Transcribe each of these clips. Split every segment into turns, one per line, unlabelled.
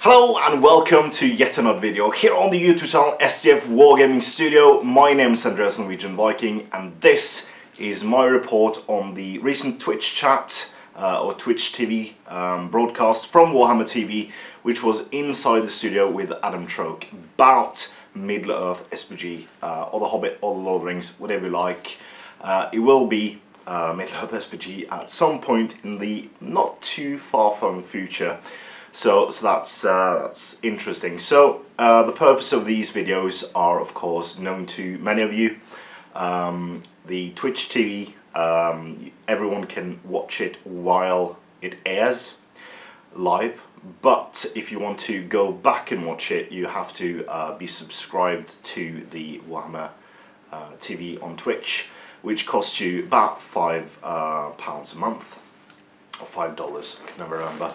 Hello and welcome to yet another video here on the YouTube channel SDF Wargaming Studio. My name is Andreas Norwegian Viking and this is my report on the recent Twitch chat or Twitch TV broadcast from Warhammer TV, which was inside the studio with Adam Troke about Middle-earth SPG or The Hobbit or The Lord of the Rings, whatever you like. It will be Middle-earth SPG at some point in the not too far from future. So that's interesting. So the purpose of these videos are, of course, known to many of you. The Twitch TV, everyone can watch it while it airs live, but if you want to go back and watch it, you have to be subscribed to the Warhammer TV on Twitch, which costs you about £5 a month, or $5, I can never remember.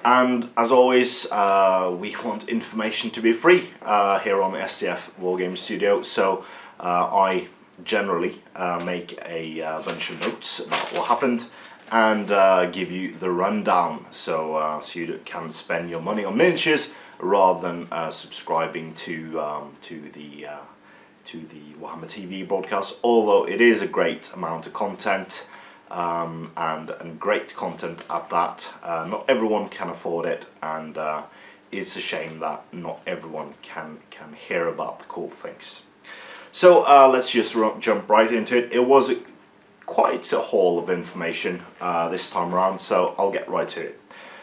And as always, we want information to be free here on SDF Wargame Studio, so I generally make a bunch of notes about what happened and give you the rundown, so you can spend your money on miniatures rather than subscribing to the Warhammer TV broadcast, although it is a great amount of content. And great content at that. Not everyone can afford it, and it's a shame that not everyone can hear about the cool things. So let's just jump right into it. It was quite a haul of information this time around, so I'll get right to it.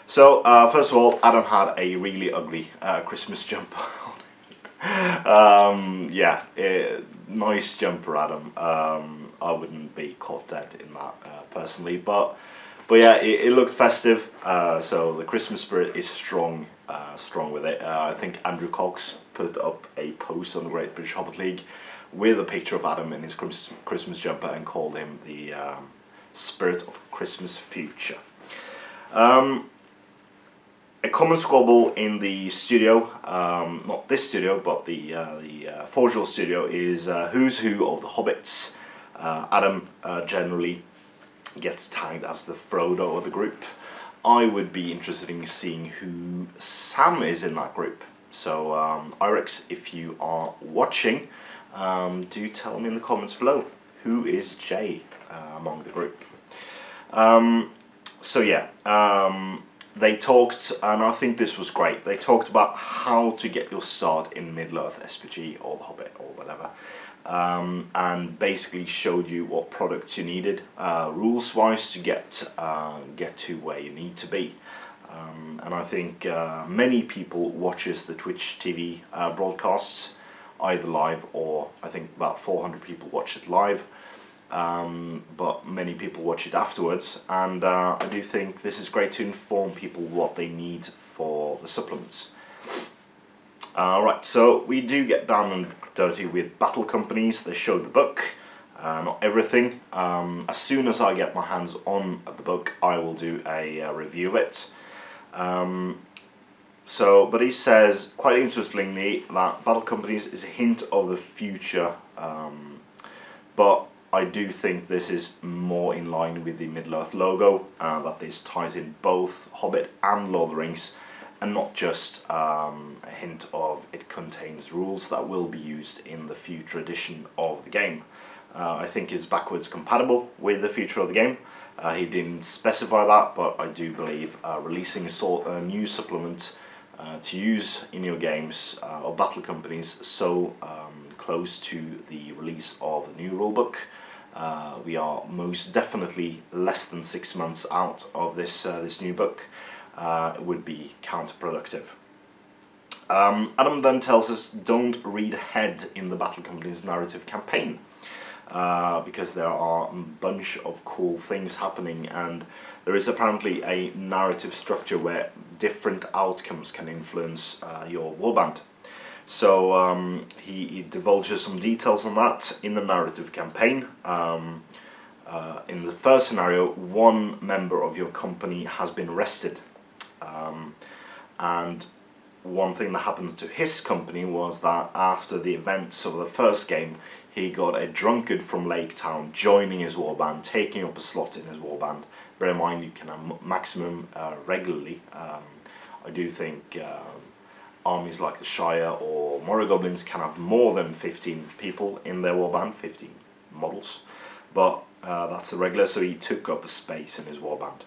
So first of all, Adam had a really ugly Christmas jumper on. Yeah, nice jumper, Adam. I wouldn't be caught dead in that personally, but yeah, it looked festive. So the Christmas spirit is strong with it. I think Andrew Cox put up a post on the Great British Hobbit League with a picture of Adam in his Christmas jumper and called him the spirit of Christmas future. A common squabble in the studio, not this studio, but the Forge World studio, is who's who of the Hobbits. Adam generally gets tagged as the Frodo of the group. I would be interested in seeing who Sam is in that group. So Irex, if you are watching, do tell me in the comments below, who is Jay among the group. So yeah, they talked, and I think this was great, they talked about how to get your start in Middle-earth SPG or The Hobbit or whatever. And basically showed you what products you needed rules-wise to get to where you need to be. And I think many people watches the Twitch TV broadcasts, either live or I think about 400 people watch it live, but many people watch it afterwards, and I do think this is great to inform people what they need for the supplements. Right, so we do get down and dirty with battle companies. They showed the book, not everything. As soon as I get my hands on the book, I will do a review of it. But he says, quite interestingly, that battle companies is a hint of the future, but I do think this is more in line with the Middle-earth logo, that this ties in both Hobbit and Lord of the Rings, and not just a hint of it contains rules that will be used in the future edition of the game. I think it's backwards compatible with the future of the game. He didn't specify that, but I do believe releasing a new supplement to use in your games or battle companies so close to the release of the new rulebook. We are most definitely less than 6 months out of this new book. Would be counterproductive. Adam then tells us don't read ahead in the battle company's narrative campaign because there are a bunch of cool things happening, and there is apparently a narrative structure where different outcomes can influence your warband. So he divulges some details on that in the narrative campaign. In the first scenario, one member of your company has been arrested. And one thing that happened to his company was that after the events of the first game, he got a drunkard from Lake Town joining his warband, taking up a slot in his warband. Bear in mind, you can have maximum regularly I do think armies like the Shire or Moray Goblins can have more than 15 people in their warband, 15 models, but that's the regular, so he took up a space in his warband.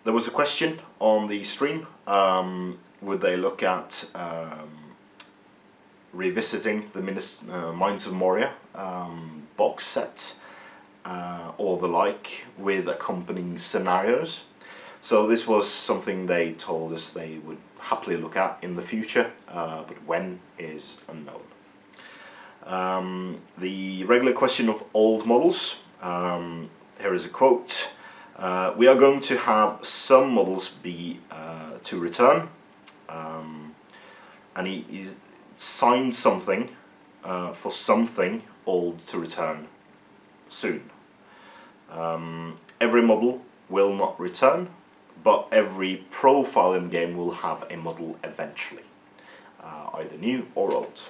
There was a question on the stream, would they look at revisiting the Mines of Moria box set or the like with accompanying scenarios. So this was something they told us they would happily look at in the future, but when is unknown. The regular question of old models, here is a quote. We are going to have some models be to return, and he signed something for something old to return soon. Every model will not return, but every profile in the game will have a model eventually, either new or old.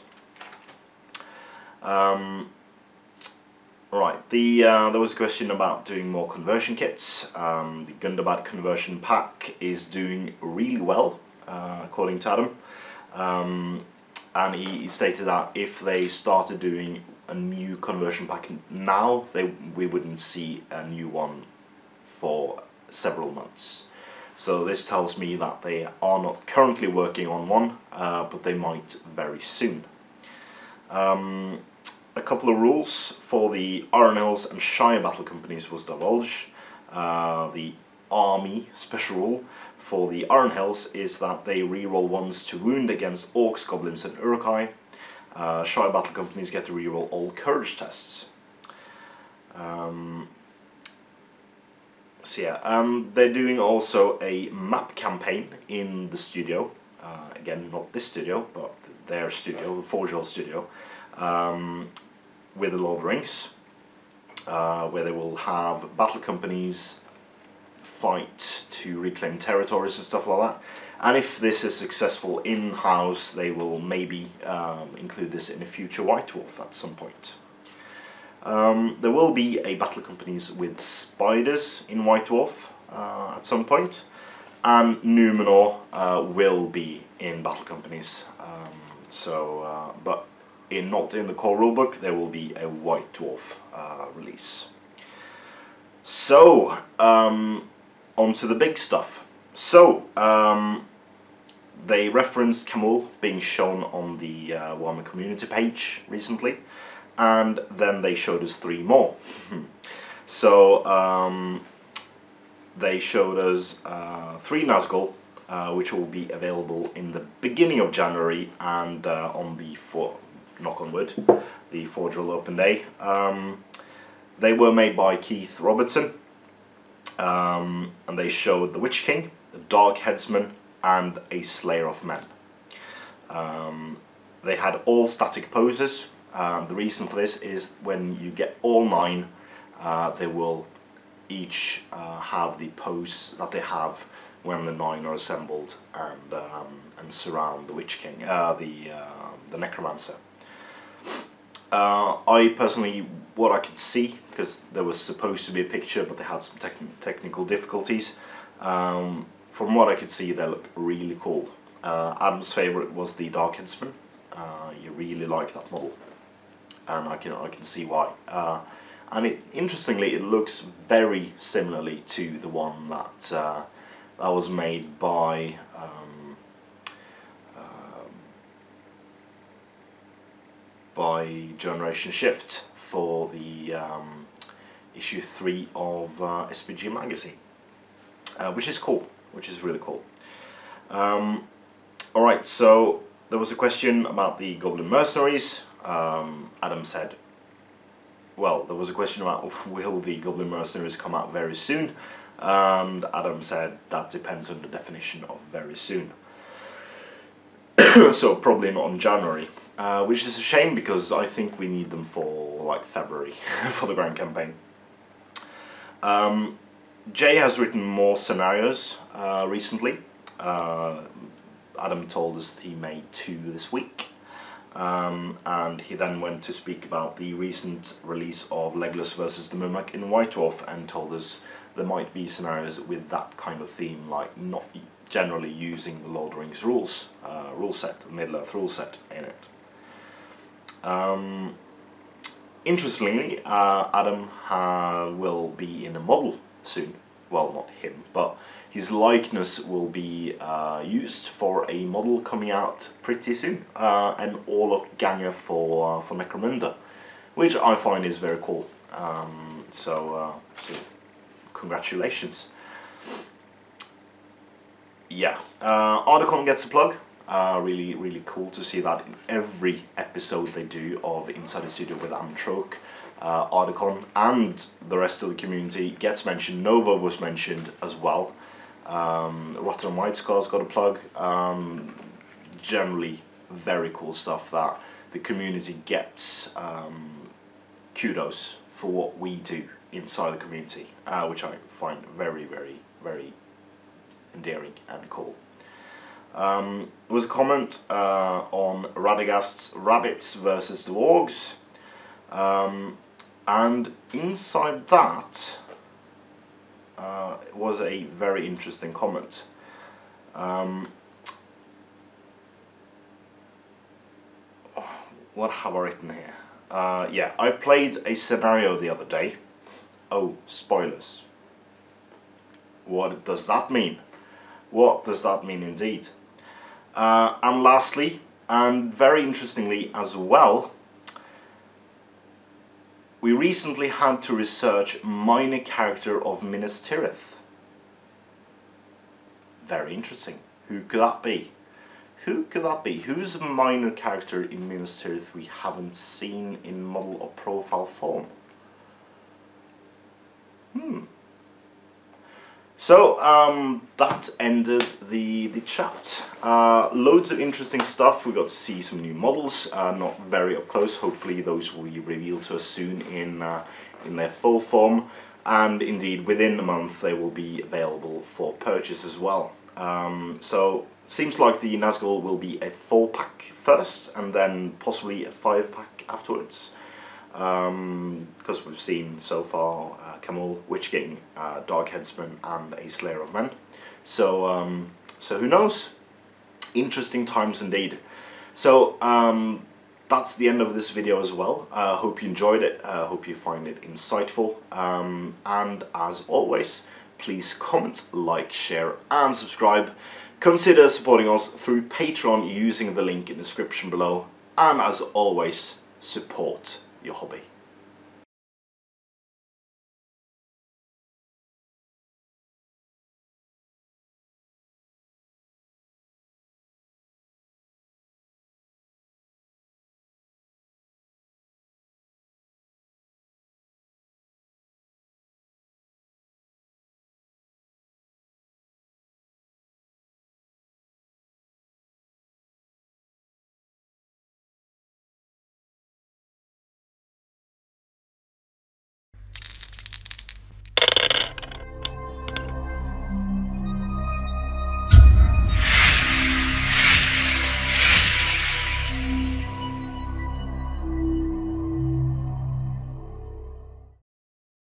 Right, there was a question about doing more conversion kits. The Gundabad conversion pack is doing really well, according to Adam. And he stated that if they started doing a new conversion pack now, we wouldn't see a new one for several months. So this tells me that they are not currently working on one, but they might very soon. A couple of rules for the Iron Hills and Shire battle companies was divulged. The army special rule for the Iron Hills is that they reroll ones to wound against Orcs, Goblins and Uruk-hai. Shire battle companies get to reroll all courage tests. They're doing also a map campaign in the studio. Again, not this studio, but their studio, the Forge Hall studio. With the Lord of the Rings, where they will have battle companies fight to reclaim territories and stuff like that. And if this is successful in-house, they will maybe include this in a future White Dwarf at some point. There will be a battle companies with spiders in White Dwarf at some point, and Numenor will be in battle companies. But not in the core rulebook, there will be a White Dwarf release. So, on to the big stuff. So, they referenced Camul being shown on the Warhammer community page recently, and then they showed us 3 more. So, they showed us 3 Nazgul, which will be available in the beginning of January, and on the knock on wood, the Forge Hall Open Day. They were made by Keith Robertson, and they showed the Witch King, the Dark Headsman, and a Slayer of Men. They had all static poses. The reason for this is when you get all 9, they will each have the pose that they have when the 9 are assembled and surround the Witch King, the Necromancer. I personally, what I could see, because there was supposed to be a picture but they had some technical difficulties, from what I could see they look really cool. Adam's favourite was the Dark Headsman. You really like that model, and I can see why. And interestingly, it looks very similarly to the one that was made by Generation Shift for the issue 3 of SPG magazine, which is cool, which is really cool. Alright, so there was a question about the Goblin Mercenaries. Adam said, well, there was a question about will the Goblin Mercenaries come out very soon, and Adam said that depends on the definition of very soon. So probably not in January. Which is a shame, because I think we need them for like February for the Grand Campaign. Jay has written more scenarios recently. Adam told us he made 2 this week. and he then went to speak about the recent release of Legolas vs. the Murmac in White Dwarf, and told us there might be scenarios with that kind of theme, like not generally using the Lord of the Rings rule set, the Middle-earth rule set in it. Interestingly, Adam will be in a model soon. Well, not him, but his likeness will be used for a model coming out pretty soon, an all-up ganger for Necromunda, which I find is very cool. So congratulations. Yeah, Articon gets a plug. Really cool to see that in every episode they do of Inside the Studio with Adam Troke. Articon and the rest of the community gets mentioned. Nova was mentioned as well. Rotterdam White Scar's got a plug. Generally very cool stuff that the community gets kudos for what we do inside the community, which I find very endearing and cool. There was a comment on Radagast's rabbits versus the wargs, and inside that was a very interesting comment. What have I written here? Yeah, I played a scenario the other day. Oh, spoilers. What does that mean? What does that mean indeed? And lastly, and very interestingly as well, we recently had to research minor character of Minas Tirith. Very interesting. Who could that be? Who could that be? Who's a minor character in Minas Tirith we haven't seen in model or profile form? So that ended the chat. Loads of interesting stuff. We got to see some new models, not very up close. Hopefully those will be revealed to us soon in their full form, and indeed within a month they will be available for purchase as well. So seems like the Nazgul will be a 4-pack first, and then possibly a 5-pack afterwards. Because we've seen so far Camel, Witch King, Dark Headsman and a Slayer of Men. So so who knows? Interesting times indeed. So that's the end of this video as well. Hope you enjoyed it, hope you find it insightful, and as always, please comment, like, share and subscribe. Consider supporting us through Patreon using the link in the description below, and as always, support your hobby.